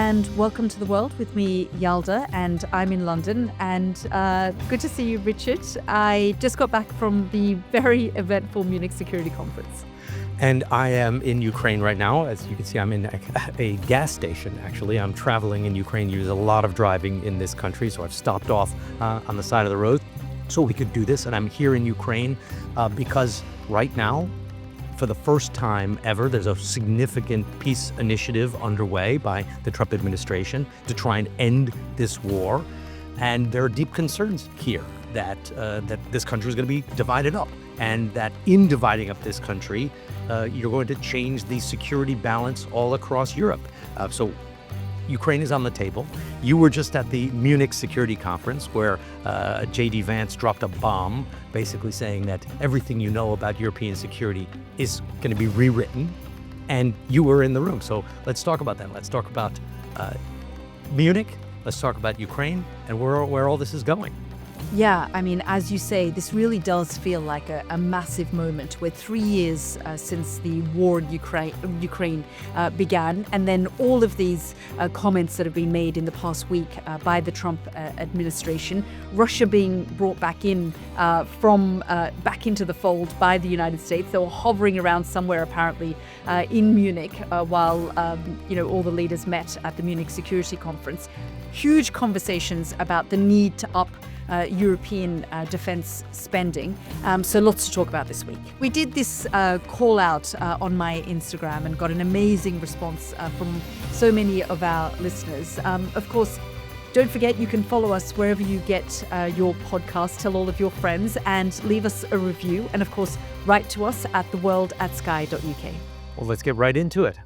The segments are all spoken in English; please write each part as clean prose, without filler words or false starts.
and welcome to The World with me, Yalda, and I'm in London. And good to see you, Richard. I just got back from the very eventful Munich Security Conference. And I am in Ukraine right now. As you can see, I'm in a gas station, actually. I'm traveling in Ukraine. You use a lot of driving in this country, so I've stopped off on the side of the road so we could do this. And I'm here in Ukraine because right now, for the first time ever, there's a significant peace initiative underway by the Trump administration to try and end this war. And there are deep concerns here that this country is going to be divided up, and that in dividing up this country, you're going to change the security balance all across Europe. So Ukraine is on the table. You were just at the Munich Security Conference where J.D. Vance dropped a bomb, basically saying that everything you know about European security is going to be rewritten, and you were in the room. So let's talk about that. Let's talk about Munich. Let's talk about Ukraine and where all this is going. Yeah, I mean, as you say, this really does feel like a massive moment. We're 3 years since the war in Ukraine began, and then all of these comments that have been made in the past week by the Trump administration, Russia being brought back in back into the fold by the United States. They were hovering around somewhere apparently in Munich while all the leaders met at the Munich Security Conference. Huge conversations about the need to up European defense spending. So lots to talk about this week. We did this call out on my Instagram and got an amazing response from so many of our listeners. Of course, don't forget you can follow us wherever you get your podcast. Tell all of your friends and leave us a review. And of course, write to us at theworld@sky.uk. Well, let's get right into it.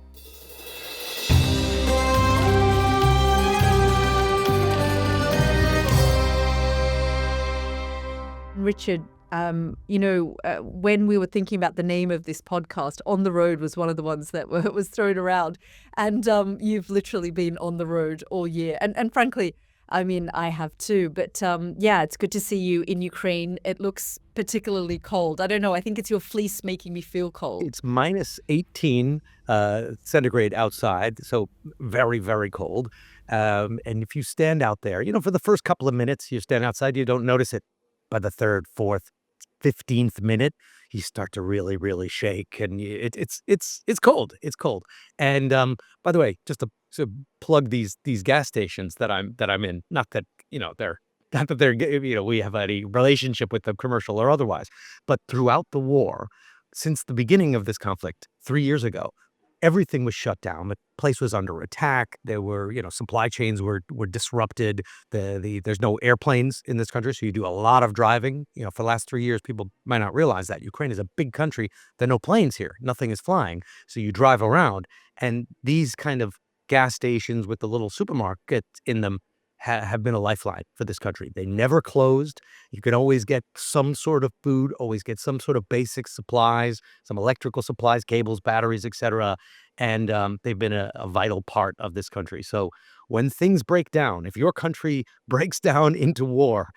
Richard, when we were thinking about the name of this podcast, On the Road was one of the ones that was thrown around. And you've literally been on the road all year. And frankly, I mean, I have too. But it's good to see you in Ukraine. It looks particularly cold. I don't know. I think it's your fleece making me feel cold. It's minus 18 centigrade outside, so very, very cold. And if you stand out there, for the first couple of minutes, you stand outside, you don't notice it. By the third, fourth, 15th minute, you start to really, really shake, and it's cold. It's cold. And by the way, just to plug these gas stations that I'm in, not that they're we have any relationship with them, commercial or otherwise, but throughout the war, since the beginning of this conflict 3 years ago, everything was shut down. The place was under attack. There were, supply chains were disrupted. There's no airplanes in this country, so you do a lot of driving. For the last 3 years, people might not realize that Ukraine is a big country. There are no planes here. Nothing is flying. So you drive around, and these kind of gas stations with the little supermarket in them have been a lifeline for this country. They never closed. You can always get some sort of food, always get some sort of basic supplies, some electrical supplies, cables, batteries, etc. And they've been a vital part of this country. So when things break down, if your country breaks down into war,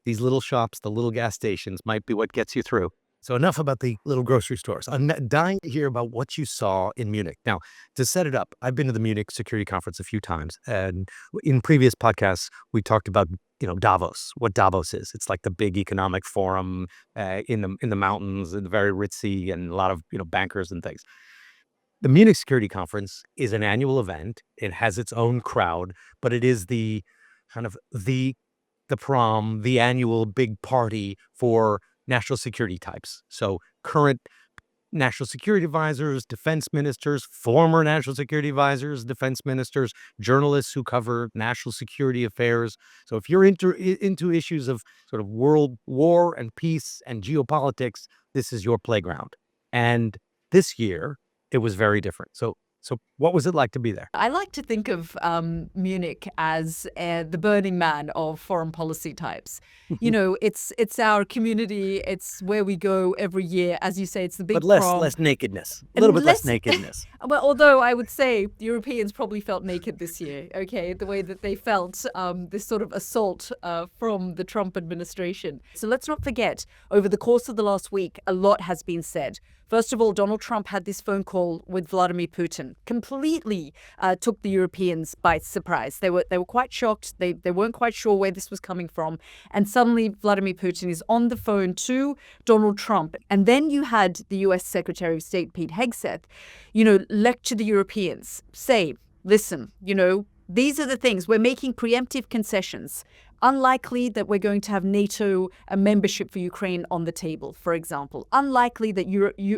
these little shops, the little gas stations might be what gets you through. So enough about the little grocery stores. I'm dying to hear about what you saw in Munich. Now, to set it up, I've been to the Munich Security Conference a few times. And in previous podcasts, we talked about, Davos, what Davos is. It's like the big economic forum in the mountains, and very ritzy, and a lot of, bankers and things. The Munich Security Conference is an annual event. It has its own crowd, but it is the kind of the prom, the annual big party for national security types. So current national security advisors, defense ministers, former national security advisors, defense ministers, journalists who cover national security affairs. So if you're into issues of sort of world war and peace and geopolitics, this is your playground. And this year, it was very different. So what was it like to be there? I like to think of Munich as the Burning Man of foreign policy types. It's our community. It's where we go every year. As you say, it's the big prom. Less nakedness. A little bit less nakedness. Well, although I would say the Europeans probably felt naked this year, okay, the way that they felt this sort of assault from the Trump administration. So let's not forget, over the course of the last week, a lot has been said. First of all, Donald Trump had this phone call with Vladimir Putin, completely took the Europeans by surprise. They were quite shocked. They weren't quite sure where this was coming from. And suddenly Vladimir Putin is on the phone to Donald Trump. And then you had the US Secretary of State, Pete Hegseth, lecture the Europeans, say, listen, these are the things. We're making preemptive concessions. Unlikely that we're going to have NATO membership for Ukraine on the table, for example. Unlikely that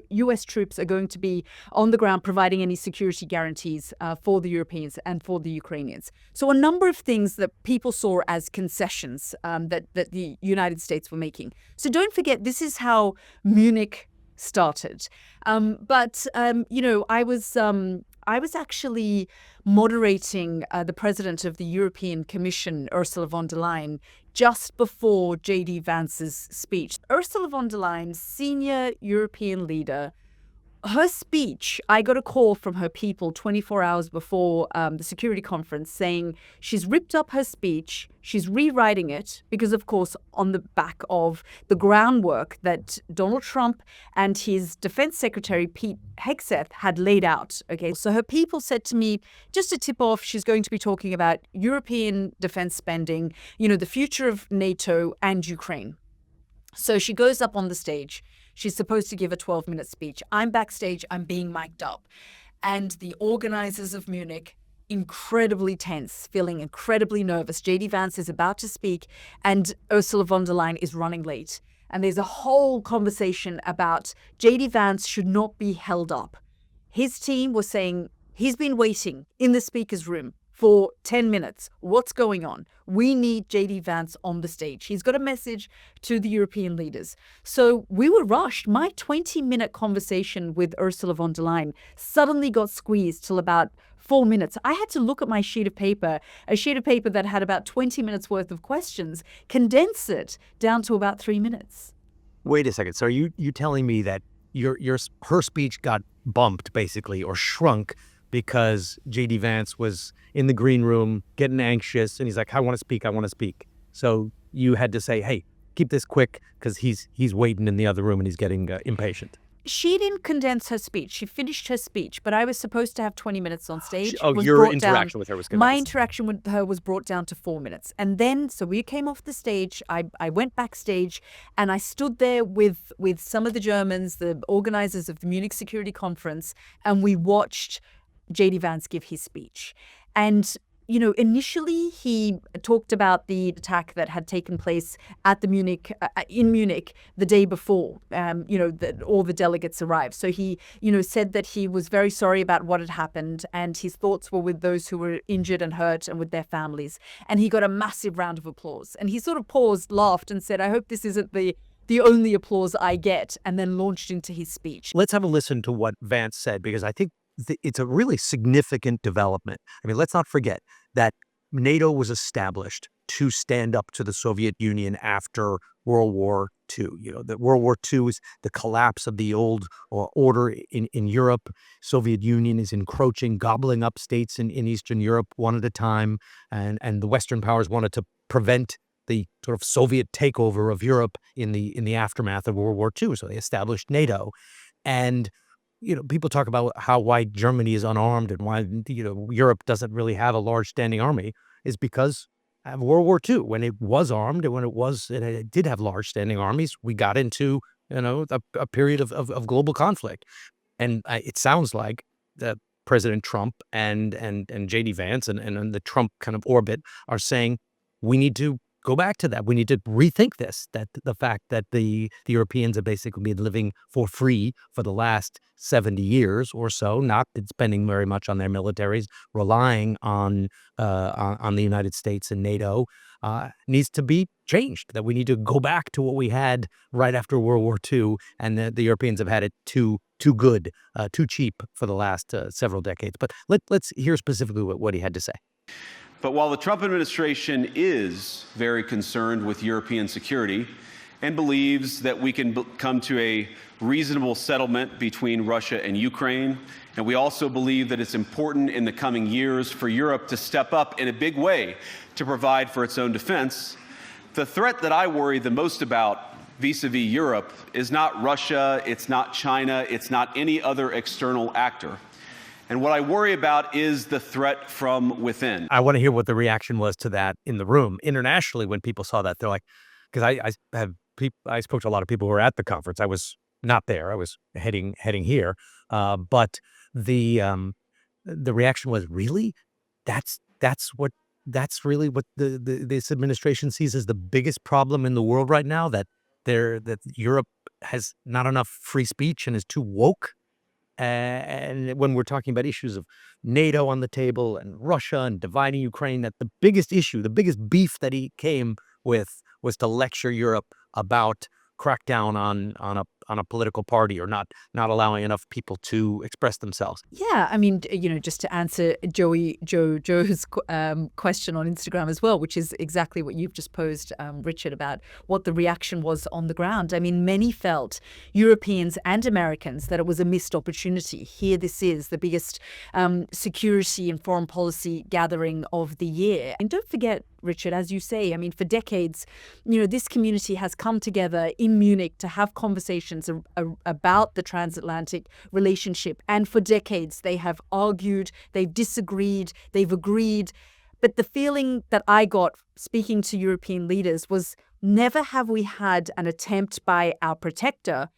US troops are going to be on the ground providing any security guarantees for the Europeans and for the Ukrainians. So a number of things that people saw as concessions that the United States were making. So don't forget, this is how Munich started. I was actually moderating the president of the European Commission, Ursula von der Leyen, just before J.D. Vance's speech. Ursula von der Leyen, senior European leader, her speech, I got a call from her people 24 hours before the security conference saying she's ripped up her speech, she's rewriting it because, of course, on the back of the groundwork that Donald Trump and his defense secretary, Pete Hegseth, had laid out. Okay, so her people said to me, just to tip off, she's going to be talking about European defense spending, the future of NATO and Ukraine. So she goes up on the stage. She's supposed to give a 12-minute speech. I'm backstage. I'm being mic'd up. And the organizers of Munich, incredibly tense, feeling incredibly nervous. J.D. Vance is about to speak, and Ursula von der Leyen is running late. And there's a whole conversation about J.D. Vance should not be held up. His team was saying he's been waiting in the speaker's room for 10 minutes. What's going on? We need J.D. Vance on the stage. He's got a message to the European leaders. So we were rushed. My 20-minute conversation with Ursula von der Leyen suddenly got squeezed till about 4 minutes. I had to look at my sheet of paper, a sheet of paper that had about 20 minutes worth of questions, condense it down to about 3 minutes. Wait a second. So are you telling me that her speech got bumped, basically, or shrunk because J.D. Vance was in the green room getting anxious and he's like, I want to speak. So you had to say, hey, keep this quick because he's waiting in the other room and he's getting impatient. She didn't condense her speech. She finished her speech, but I was supposed to have 20 minutes on stage. Your interaction with her was condensed. My interaction with her was brought down to 4 minutes. And then, so we came off the stage, I went backstage, and I stood there with some of the Germans, the organizers of the Munich Security Conference, and we watched J.D. Vance give his speech. And, initially he talked about the attack that had taken place at in Munich the day before, that all the delegates arrived. So he, said that he was very sorry about what had happened and his thoughts were with those who were injured and hurt and with their families. And he got a massive round of applause. And he sort of paused, laughed and said, I hope this isn't the only applause I get, and then launched into his speech. Let's have a listen to what Vance said, because I think it's a really significant development. I mean, let's not forget that NATO was established to stand up to the Soviet Union after World War II. That World War II is the collapse of the old order in Europe. Soviet Union is encroaching, gobbling up states in Eastern Europe one at a time. And the Western powers wanted to prevent the sort of Soviet takeover of Europe in the aftermath of World War II. So they established NATO. And people talk about why Germany is unarmed and why, Europe doesn't really have a large standing army is because of World War II, when it was armed and when it did have large standing armies, we got into, a period of global conflict. And it sounds like that President Trump and J.D. Vance and the Trump kind of orbit are saying we need to go back to that. We need to rethink this, that the fact that the Europeans have basically been living for free for the last 70 years or so, not spending very much on their militaries, relying on the United States and NATO, needs to be changed, that we need to go back to what we had right after World War II, and the Europeans have had it too good, too cheap for the last several decades. But let's hear specifically what he had to say. But while the Trump administration is very concerned with European security and believes that we can come to a reasonable settlement between Russia and Ukraine, and we also believe that it's important in the coming years for Europe to step up in a big way to provide for its own defense, the threat that I worry the most about vis-a-vis Europe is not Russia, it's not China, it's not any other external actor. And what I worry about is the threat from within. I want to hear what the reaction was to that in the room. Internationally, when people saw that, they're like, because I spoke to a lot of people who were at the conference. I was not there. I was heading here. But the reaction was, really? That's really what this administration sees as the biggest problem in the world right now, that Europe has not enough free speech and is too woke. And when we're talking about issues of NATO on the table and Russia and dividing Ukraine, that the biggest issue, the biggest beef that he came with was to lecture Europe about crackdown on a political party, or not allowing enough people to express themselves. Yeah, I mean, just to answer Joe's question on Instagram as well, which is exactly what you've just posed, Richard, about what the reaction was on the ground. I mean, many felt, Europeans and Americans, that it was a missed opportunity. Here, this is the biggest security and foreign policy gathering of the year. And don't forget, Richard, as you say, I mean, for decades, this community has come together in Munich to have conversations about the transatlantic relationship. And for decades, they have argued, they've disagreed, they've agreed. But the feeling that I got speaking to European leaders was, never have we had an attempt by our protector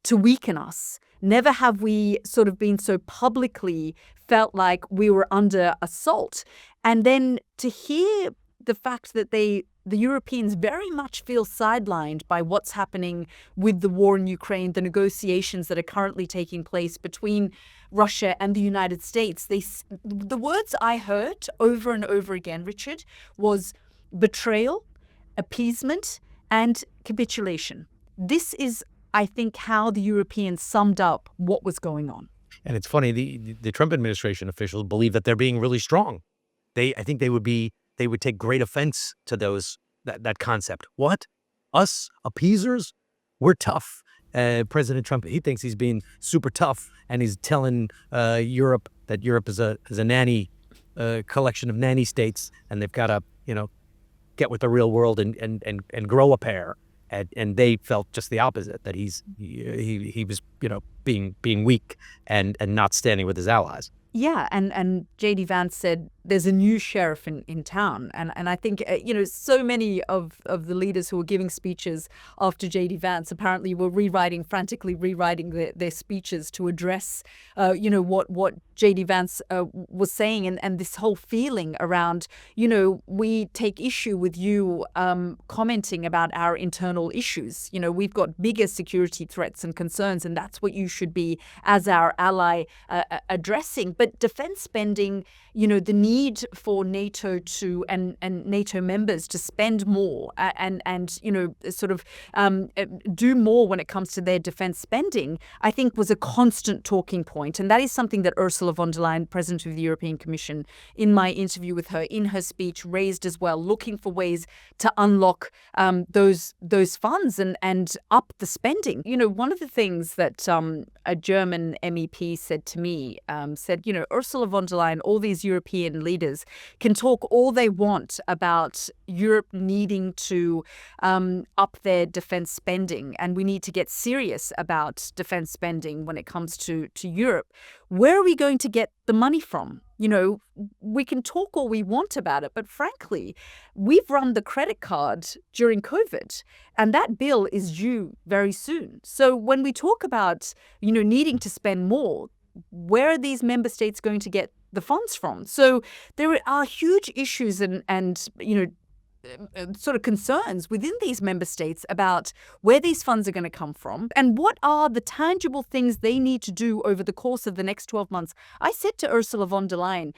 to weaken us. Never have we sort of been so publicly felt like we were under assault. And then to hear the fact that the Europeans very much feel sidelined by what's happening with the war in Ukraine, the negotiations that are currently taking place between Russia and the United States. The words I heard over and over again, Richard, was betrayal, appeasement, and capitulation. This is, I think, how the Europeans summed up what was going on. And it's funny, the Trump administration officials believe that they're being really strong. I think they would take great offense to that concept. What? Us appeasers? We're tough. President Trump, he thinks he's being super tough, and he's telling Europe that Europe is a nanny collection of nanny states, and they've got to get with the real world and grow a pair. And they felt just the opposite, that he was being weak and not standing with his allies. Yeah, and J.D. Vance said there's a new sheriff in town. And I think, so many of the leaders who were giving speeches after J.D. Vance apparently were frantically rewriting their speeches to address, what J.D. Vance was saying. And this whole feeling around, we take issue with you commenting about our internal issues. We've got bigger security threats and concerns, and that's what you should be, as our ally, addressing. But defense spending, the need for NATO and NATO members to spend more and do more when it comes to their defense spending, I think was a constant talking point. And that is something that Ursula von der Leyen, President of the European Commission, in my interview with her, in her speech, raised as well, looking for ways to unlock those funds and up the spending. One of the things that a German MEP said to me, Ursula von der Leyen, all these European leaders can talk all they want about Europe needing to up their defense spending, and we need to get serious about defense spending when it comes to Europe. Where are we going to get the money from? We can talk all we want about it, but frankly, we've run the credit card during COVID, and that bill is due very soon. So when we talk about, needing to spend more, where are these member states going to get the funds from? So there are huge issues and sort of concerns within these member states about where these funds are going to come from and what are the tangible things they need to do over the course of the next 12 months. I said to Ursula von der Leyen,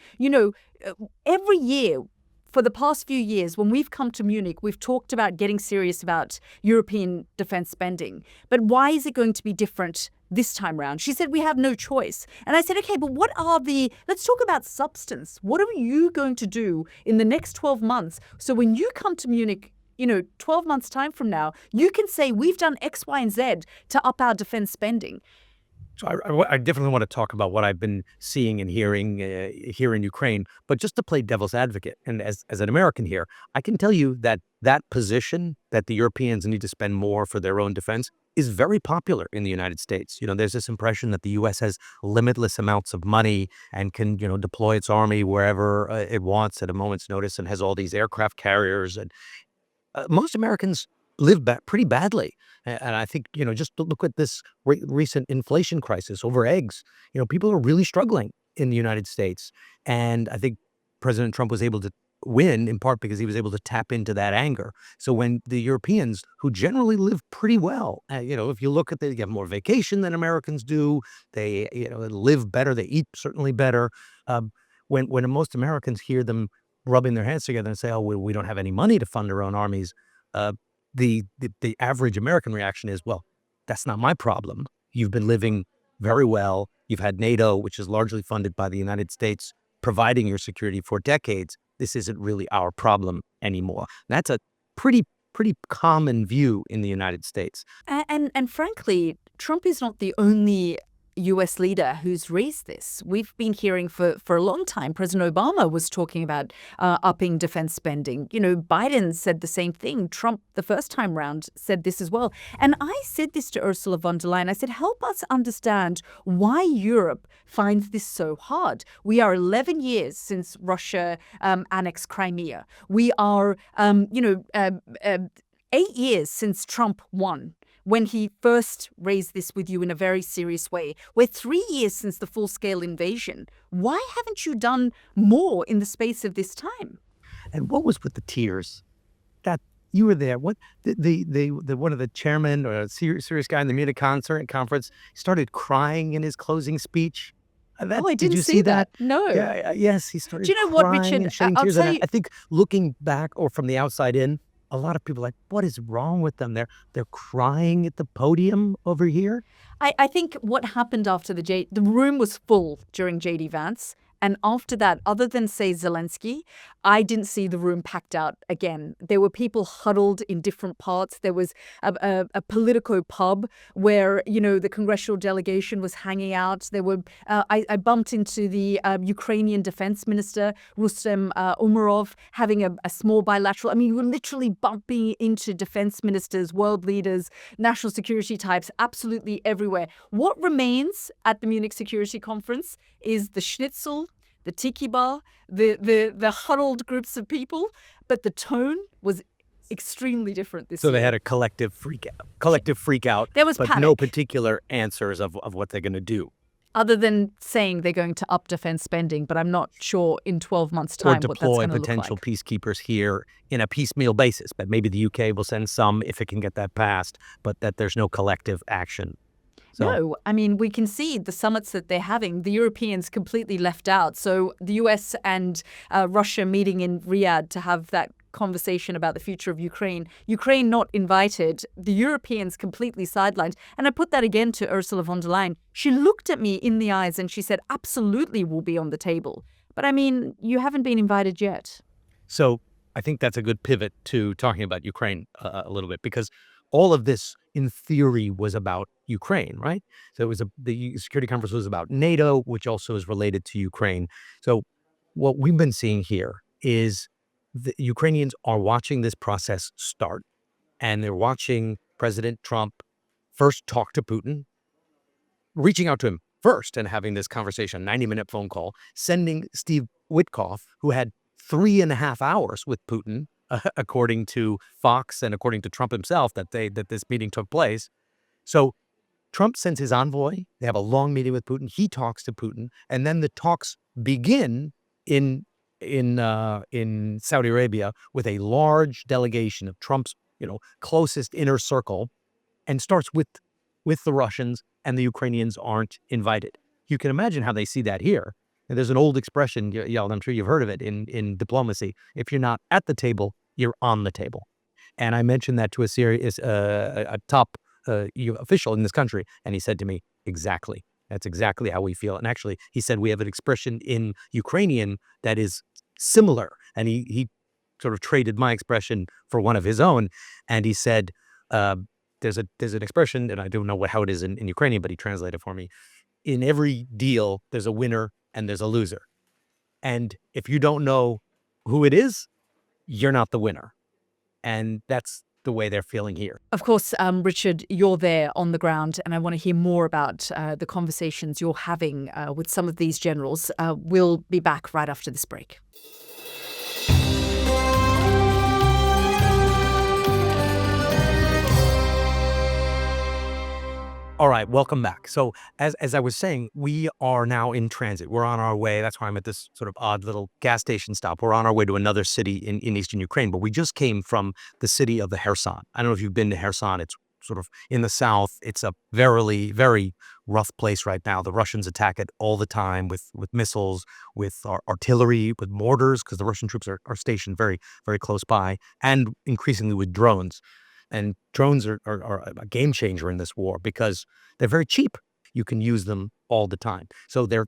every year for the past few years, when we've come to Munich, we've talked about getting serious about European defense spending. But why is it going to be different this time round? She said, we have no choice. And I said, okay, but let's talk about substance. What are you going to do in the next 12 months? So when you come to Munich, 12 months time from now, you can say, we've done X, Y, and Z to up our defense spending. So I definitely want to talk about what I've been seeing and hearing here in Ukraine, but just to play devil's advocate, and as an American here, I can tell you that that position that the Europeans need to spend more for their own defense is very popular in the United States. There's this impression that the U.S. has limitless amounts of money and can, deploy its army wherever it wants at a moment's notice, and has all these aircraft carriers. And most Americans live pretty badly. And I think, just to look at this recent inflation crisis over eggs. People are really struggling in the United States. And I think President Trump was able to win in part because he was able to tap into that anger. So when the Europeans, who generally live pretty well, if you look at they have more vacation than Americans do, they, live better, they eat certainly better. When most Americans hear them rubbing their hands together and say, "Oh, we don't have any money to fund our own armies," the average American reaction is, "Well, that's not my problem. You've been living very well. You've had NATO, which is largely funded by the United States, providing your security for decades. This isn't really our problem anymore." That's a pretty common view in the United States. And frankly, Trump is not the only US leader who's raised this. We've been hearing for a long time. President Obama was talking about upping defense spending. Biden said the same thing. Trump, the first time round, said this as well. And I said this to Ursula von der Leyen. I said, help us understand why Europe finds this so hard. We are 11 years since Russia annexed Crimea. We are, 8 years since Trump won, when he first raised this with you in a very serious way. We're 3 years since the full-scale invasion. Why haven't you done more in the space of this time? And what was with the tears? That you were there. What the one of the chairmen, or a serious guy in the Munich conference, started crying in his closing speech. I Did didn't you see that. that? No. Yeah, yes, he started. Do you know what, crying Richard? and shedding I'll tears. tell And you. I think looking back or from the outside in, a lot of people are like, what is wrong with them? They're crying at the podium over here. I think what happened after the room was full during JD Vance. And after that, other than, say, Zelensky, I didn't see the room packed out again. There were people huddled in different parts. There was a Politico pub where, the congressional delegation was hanging out. There were I bumped into the Ukrainian defense minister, Rustem Umerov, having a small bilateral. I mean, you were literally bumping into defense ministers, world leaders, national security types, absolutely everywhere. What remains at the Munich Security Conference is the schnitzel, the tiki bar, the huddled groups of people, but the tone was extremely different this So year. they had a collective freak out. There was but panic. no particular answers of what they're going to do. Other than saying they're going to up defense spending, but I'm not sure in 12 months' Or time what that's deploy going to look potential like. peacekeepers here in a piecemeal basis. But maybe the UK will send some if it can get that passed, but that there's no collective action. So, No, I mean, we can see the summits that they're having, the Europeans completely left out. So the US and Russia meeting in Riyadh to have that conversation about the future of Ukraine. Ukraine not invited, the Europeans completely sidelined. And I put that again to Ursula von der Leyen. She looked at me in the eyes and she said, absolutely will be on the table. But I mean, you haven't been invited yet. So I think that's a good pivot to talking about Ukraine a little bit, because all of this, in theory, was about Ukraine, right? So it was the Security Conference was about NATO, which also is related to Ukraine. So what we've been seeing here is the Ukrainians are watching this process start, and they're watching President Trump first talk to Putin, reaching out to him first and having this conversation, 90-minute phone call, sending Steve Witkoff, who had 3.5 hours with Putin, according to Fox and according to Trump himself, that this meeting took place. So Trump sends his envoy. They have a long meeting with Putin. He talks to Putin, and then the talks begin in Saudi Arabia with a large delegation of Trump's closest inner circle, and starts with the Russians, and the Ukrainians aren't invited. You can imagine how they see that here. And there's an old expression, Yalda, I'm sure you've heard of it in diplomacy. If you're not at the table, you're on the table. And I mentioned that to a top official in this country, and he said to me, exactly. That's exactly how we feel. And actually, he said we have an expression in Ukrainian that is similar. And he sort of traded my expression for one of his own. And he said, there's an expression, and I don't know how it is in Ukrainian, but he translated for me. In every deal, there's a winner and there's a loser. And if you don't know who it is, you're not the winner. And that's the way they're feeling here. Of course, Richard, you're there on the ground, and I want to hear more about the conversations you're having with some of these generals. We'll be back right after this break. All right, welcome back. So as I was saying, we are now in transit. We're on our way. That's why I'm at this sort of odd little gas station stop. We're on our way to another city in eastern Ukraine, but we just came from the city of the Kherson. I don't know if you've been to Kherson. It's sort of in the south. It's a very, very rough place right now. The Russians attack it all the time with missiles, with artillery, with mortars, because the Russian troops are stationed very, very close by, and increasingly with drones. And drones are a game changer in this war because they're very cheap. You can use them all the time. So they're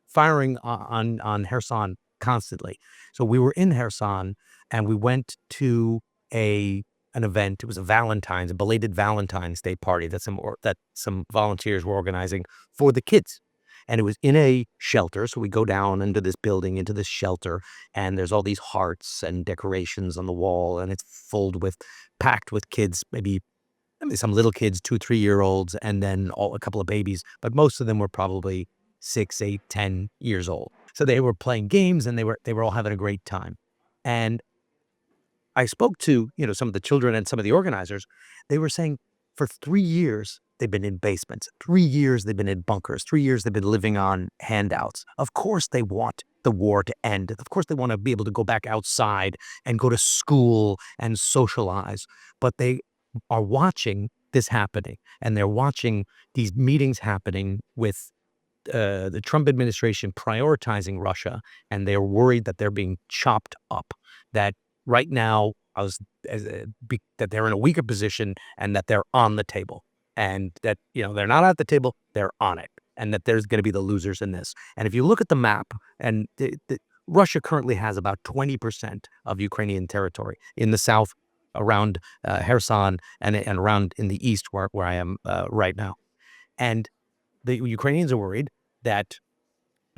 firing on Kherson constantly. So we were in Kherson and we went to an event. It was a belated Valentine's Day party that some volunteers were organizing for the kids. And it was in a shelter. So we go down into this building, into this shelter, and there's all these hearts and decorations on the wall, and it's packed with kids, maybe some little kids, 2, 3-year-olds, and then a couple of babies. But most of them were probably 6, 8, 10 years old. So they were playing games and they were all having a great time. And I spoke to, some of the children and some of the organizers. They were saying for 3 years, they've been in basements. 3 years, they've been in bunkers. 3 years, they've been living on handouts. Of course, they want the war to end. Of course, they want to be able to go back outside and go to school and socialize. But they are watching this happening, and they're watching these meetings happening with the Trump administration prioritizing Russia, and they're worried that they're being chopped up, that right now that they're in a weaker position and that they're on the table. And that, they're not at the table, they're on it. And that there's going to be the losers in this. And if you look at the map, and Russia currently has about 20% of Ukrainian territory in the south, around Kherson, and around in the east where I am right now. And the Ukrainians are worried that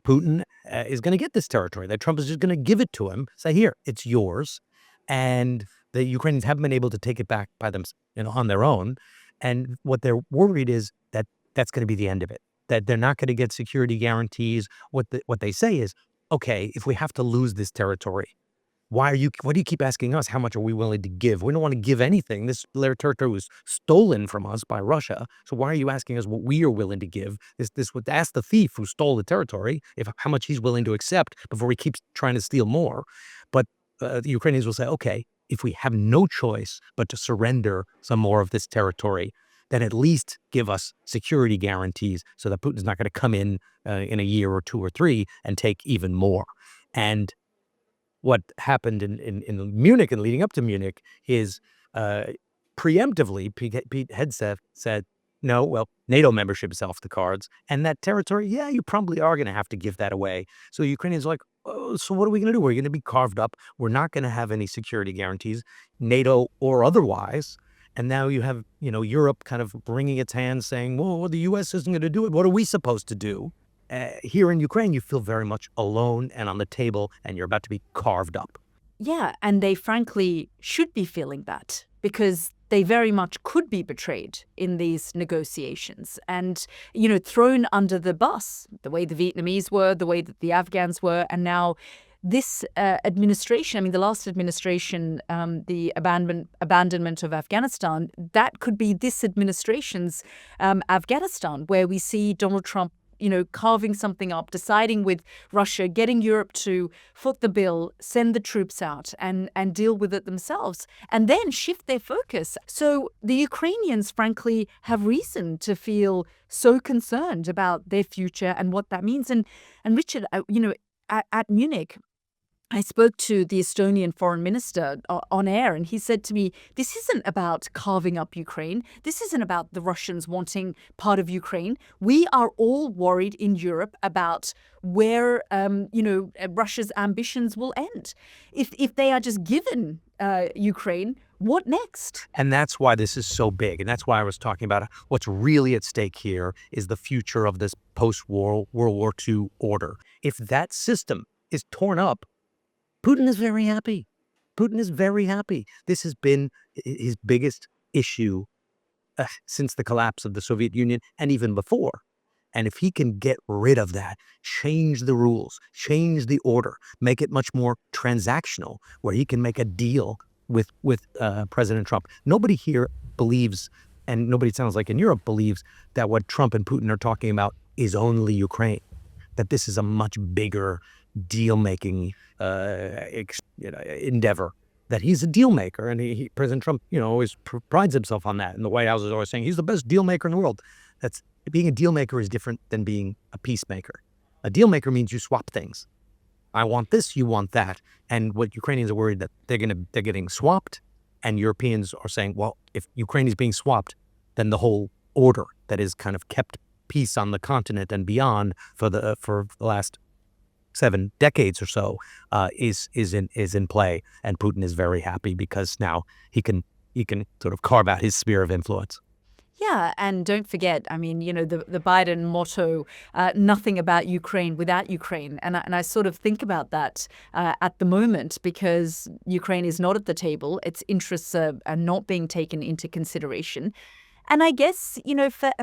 Putin is going to get this territory, that Trump is just going to give it to him, say, here, it's yours. And the Ukrainians haven't been able to take it back by them, on their own. And what they're worried is that that's going to be the end of it, that they're not going to get security guarantees. What they say is, okay, if we have to lose this territory, why do you keep asking us? How much are we willing to give? We don't want to give anything. This territory was stolen from us by Russia. So why are you asking us what we are willing to give? This would ask the thief who stole the territory how much he's willing to accept before he keeps trying to steal more. But the Ukrainians will say, okay, if we have no choice but to surrender some more of this territory, then at least give us security guarantees so that Putin's not going to come in a year or 2 or 3 and take even more. And what happened in Munich and leading up to Munich is preemptively, Pete Hegseth said, no, well, NATO membership is off the cards. And that territory, yeah, you probably are going to have to give that away. So Ukrainians are like, oh, so what are we going to do? We're going to be carved up. We're not going to have any security guarantees, NATO or otherwise. And now you have, Europe kind of wringing its hands saying, well, the U.S. isn't going to do it. What are we supposed to do? Here in Ukraine, you feel very much alone and on the table, and you're about to be carved up. Yeah, and they frankly should be feeling that because they very much could be betrayed in these negotiations and, thrown under the bus, the way the Vietnamese were, the way that the Afghans were, and now this administration, the last administration, the abandonment of Afghanistan, that could be this administration's Afghanistan, where we see Donald Trump carving something up, deciding with Russia, getting Europe to foot the bill, send the troops out and deal with it themselves, and then shift their focus. So the Ukrainians, frankly, have reason to feel so concerned about their future and what that means. And Richard, at Munich, I spoke to the Estonian foreign minister on air, and he said to me, this isn't about carving up Ukraine. This isn't about the Russians wanting part of Ukraine. We are all worried in Europe about where, Russia's ambitions will end. If they are just given Ukraine, What next? And that's why this is so big. And that's why I was talking about what's really at stake here is the future of this post-war World War II order. If that system is torn up, Putin is very happy. Putin is very happy. This has been his biggest issue since the collapse of the Soviet Union and even before. And if he can get rid of that, change the rules, change the order, make it much more transactional, where he can make a deal with President Trump. Nobody here believes, and nobody sounds like in Europe believes, that what Trump and Putin are talking about is only Ukraine, that this is a much bigger deal-making endeavor, that he's a deal maker. And President Trump, always prides himself on that. And the White House is always saying he's the best deal maker in the world. Being a deal maker is different than being a peacemaker. A deal maker means you swap things. I want this, you want that. And what Ukrainians are worried that they're getting swapped, and Europeans are saying, well, if Ukraine is being swapped, then the whole order that has kind of kept peace on the continent and beyond for the last 7 decades or so is in play. And Putin is very happy because now he can sort of carve out his sphere of influence. Yeah, and don't forget, I mean, the Biden motto, nothing about Ukraine without Ukraine. And I sort of think about that at the moment because Ukraine is not at the table. Its interests are not being taken into consideration. And I guess,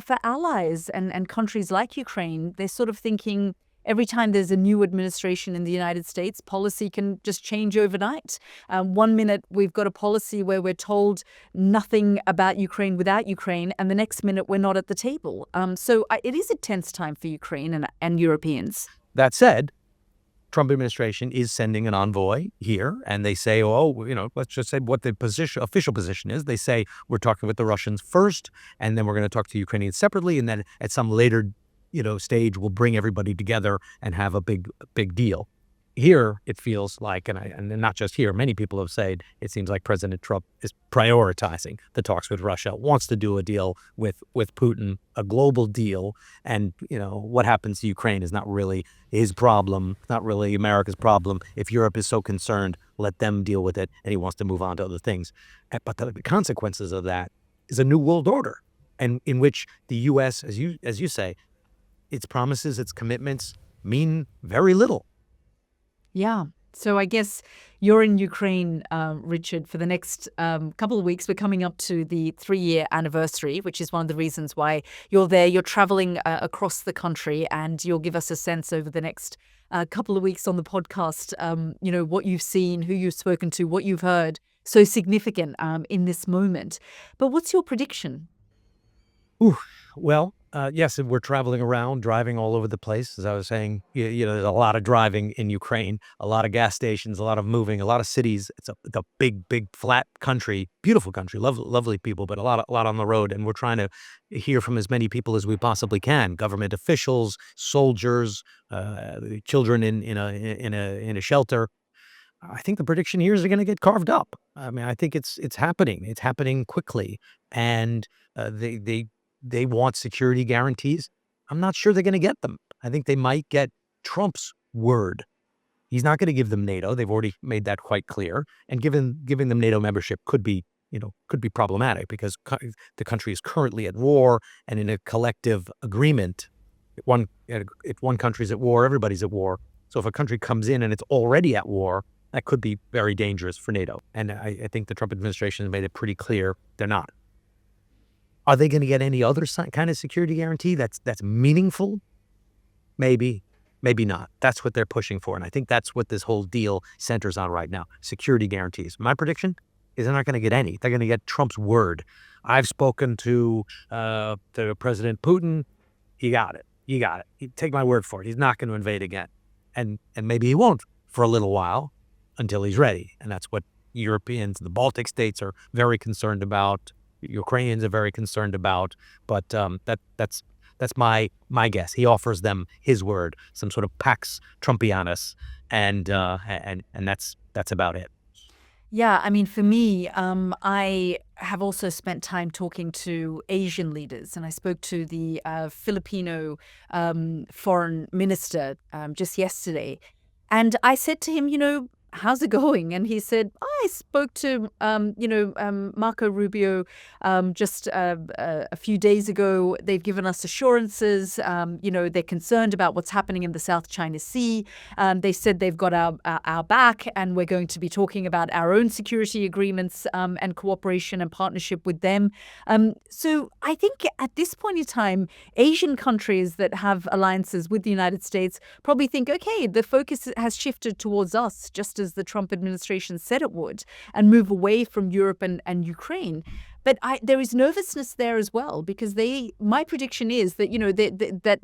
for allies and countries like Ukraine, they're sort of thinking, every time there's a new administration in the United States, policy can just change overnight. 1 minute we've got a policy where we're told nothing about Ukraine without Ukraine, and the next minute we're not at the table. So it is a tense time for Ukraine and Europeans. That said, Trump administration is sending an envoy here, and they say, let's just say what the official position is. They say we're talking with the Russians first, and then we're going to talk to Ukrainians separately, and then at some later stage will bring everybody together and have a big deal. Here, it feels like, and not just here, many people have said it seems like President Trump is prioritizing the talks with Russia, wants to do a deal with Putin, a global deal. And, what happens to Ukraine is not really his problem, not really America's problem. If Europe is so concerned, let them deal with it. And he wants to move on to other things. But the consequences of that is a new world order, and in which the U.S., as you say, its promises, its commitments mean very little. Yeah. So I guess you're in Ukraine, Richard, for the next couple of weeks. We're coming up to the 3-year anniversary, which is one of the reasons why you're there. You're traveling across the country, and you'll give us a sense over the next couple of weeks on the podcast, what you've seen, who you've spoken to, what you've heard. So significant in this moment. But what's your prediction? Well, yes, we're traveling around, driving all over the place. As I was saying, there's a lot of driving in Ukraine, a lot of gas stations, a lot of moving, a lot of cities. It's a big, flat country, beautiful country, lovely people, but a lot on the road. And we're trying to hear from as many people as we possibly can: government officials, soldiers, children in a shelter. I think the prediction here is they're going to get carved up. I mean, I think it's happening. It's happening quickly, and they want security guarantees. I'm not sure they're going to get them. I think they might get Trump's word. He's not going to give them NATO. They've already made that quite clear. And giving them NATO membership could be problematic because the country is currently at war, and in a collective agreement, if one country's at war, everybody's at war. So if a country comes in and it's already at war, that could be very dangerous for NATO. And I think the Trump administration has made it pretty clear they're not. Are they going to get any other kind of security guarantee that's meaningful? Maybe, maybe not. That's what they're pushing for. And I think that's what this whole deal centers on right now, security guarantees. My prediction is they're not going to get any. They're going to get Trump's word. I've spoken to President Putin. He got it. Take my word for it. He's not going to invade again. And maybe he won't for a little while until he's ready. And that's what Europeans, the Baltic states, are very concerned about. Ukrainians are very concerned about, but that's my guess. He offers them his word, some sort of Pax Trumpianus, and that's about it. Yeah, I mean, for me, I have also spent time talking to Asian leaders, and I spoke to the Filipino foreign minister just yesterday, and I said to him, how's it going? And he said, I spoke to, Marco Rubio just a few days ago. They've given us assurances. They're concerned about what's happening in the South China Sea. They said they've got our back, and we're going to be talking about our own security agreements and cooperation and partnership with them. So I think at this point in time, Asian countries that have alliances with the United States probably think, okay, the focus has shifted towards us, just as the Trump administration said it would, and move away from Europe and Ukraine. But there is nervousness there as well, because my prediction is that, that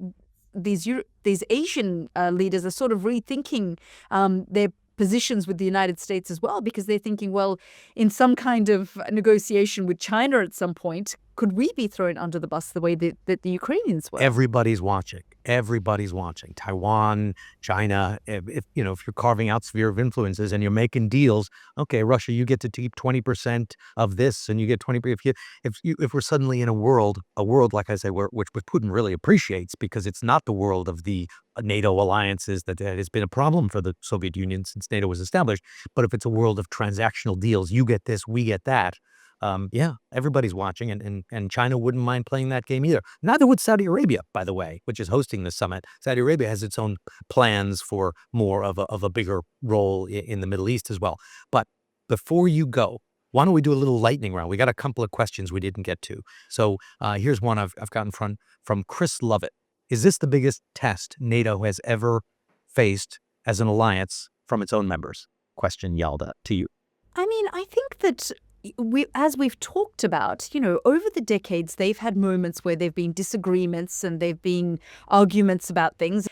these Asian leaders are sort of rethinking their positions with the United States as well, because they're thinking, well, in some kind of negotiation with China at some point, could we be thrown under the bus the way that the Ukrainians were? Everybody's watching. Everybody's watching. Taiwan, China. If you're carving out sphere of influences and you're making deals, okay, Russia, you get to keep 20% of this, and you get 20%. If we're suddenly in a world like I say, which Putin really appreciates, because it's not the world of the NATO alliances that has been a problem for the Soviet Union since NATO was established. But if it's a world of transactional deals, you get this, we get that. Everybody's watching, and China wouldn't mind playing that game either. Neither would Saudi Arabia, by the way, which is hosting the summit. Saudi Arabia has its own plans for more of a bigger role in the Middle East as well. But before you go, why don't we do a little lightning round? We got a couple of questions we didn't get to. So here's one I've gotten from Chris Lovett. Is this the biggest test NATO has ever faced as an alliance from its own members? Question, Yalda, to you. I mean, I think that as we've talked about, over the decades, they've had moments where there've been disagreements and there've been arguments about things.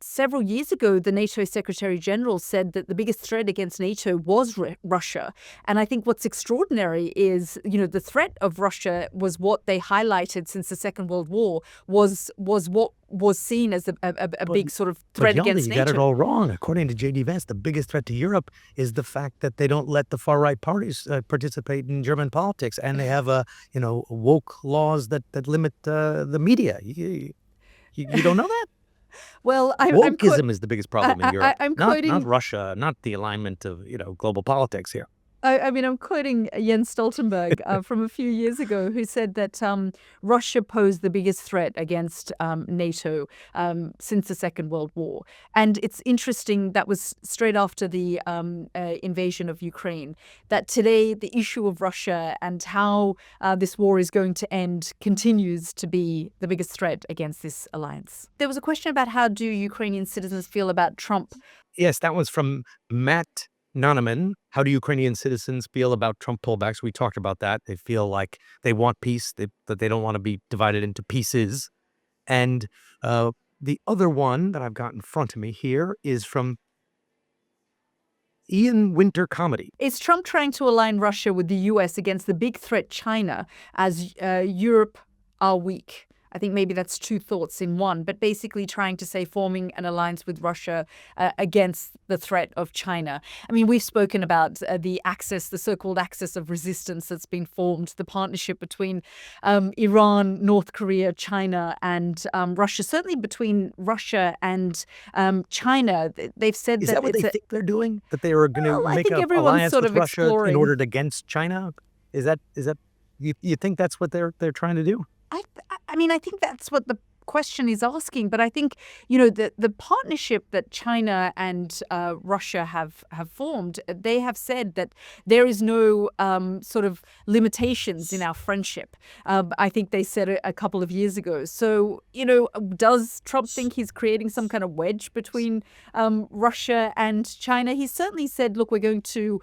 Several years ago, the NATO Secretary General said that the biggest threat against NATO was Russia. And I think what's extraordinary is, the threat of Russia was what they highlighted since the Second World War, was what was seen as a big sort of threat Yalda, against NATO. You got it all wrong. According to J.D. Vance, the biggest threat to Europe is the fact that they don't let the far-right parties participate in German politics, and they have woke laws that limit the media. You don't know that? Well, wokeism is the biggest problem in Europe. I'm quoting, not Russia, not the alignment of global politics here. I'm quoting Jens Stoltenberg from a few years ago, who said that Russia posed the biggest threat against NATO since the Second World War. And it's interesting, that was straight after the invasion of Ukraine, that today the issue of Russia and how this war is going to end continues to be the biggest threat against this alliance. There was a question about how do Ukrainian citizens feel about Trump? Yes, that was from Matt Noneman. How do Ukrainian citizens feel about Trump pullbacks? We talked about that. They feel like they want peace, that they don't want to be divided into pieces. And the other one that I've got in front of me here is from Ian Winter Comedy. Is Trump trying to align Russia with the U.S. against the big threat China as Europe are weak? I think maybe that's two thoughts in one, but basically trying to say forming an alliance with Russia against the threat of China. I mean, we've spoken about the so-called axis of resistance that's been formed, the partnership between Iran, North Korea, China, and Russia. Certainly between Russia and China, they've said Is that what they think they're doing? That they are going to make an alliance with Russia in order against China? Is that you think that's what they're trying to do? I mean, I think that's what the question is asking, but I think, the partnership that China and Russia have formed, they have said that there is no sort of limitations in our friendship. I think they said it a couple of years ago. So, does Trump think he's creating some kind of wedge between Russia and China? He certainly said, look, we're going to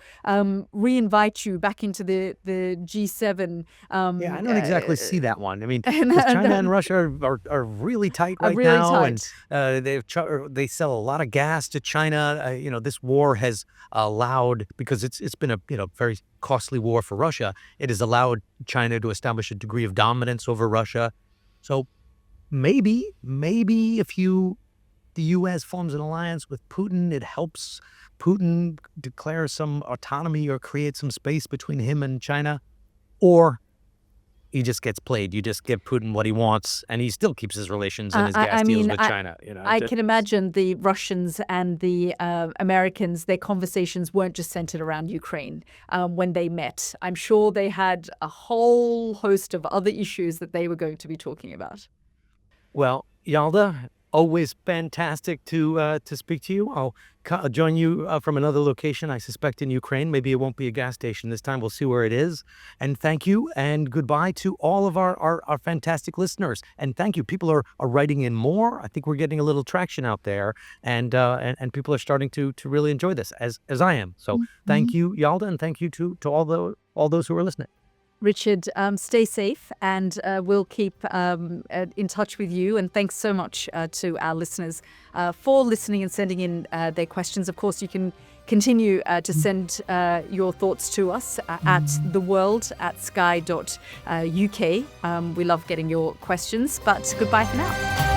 re-invite you back into the G7. I don't exactly see that one. I mean, China and Russia are really tight right now, tight. And they sell a lot of gas to China. This war has allowed, because it's been a very costly war for Russia, it has allowed China to establish a degree of dominance over Russia. So maybe if the U.S. forms an alliance with Putin, it helps Putin declare some autonomy or create some space between him and China. Or he just gets played. You just give Putin what he wants, and he still keeps his relations and his gas deals with China. I can imagine the Russians and the Americans, their conversations weren't just centered around Ukraine when they met. I'm sure they had a whole host of other issues that they were going to be talking about. Well, Yalda, always fantastic to speak to you. I'll join you from another location, I suspect in Ukraine. Maybe it won't be a gas station this time. We'll see where it is. And thank you, and goodbye to all of our fantastic listeners. And thank you. People are writing in more. I think we're getting a little traction out there, and people are starting to really enjoy this, as I am. So thank you, Yalda, and thank you to all those who are listening. Richard, stay safe, and we'll keep in touch with you. And thanks so much to our listeners for listening and sending in their questions. Of course, you can continue to send your thoughts to us at theworld@sky.uk. We love getting your questions, but goodbye for now.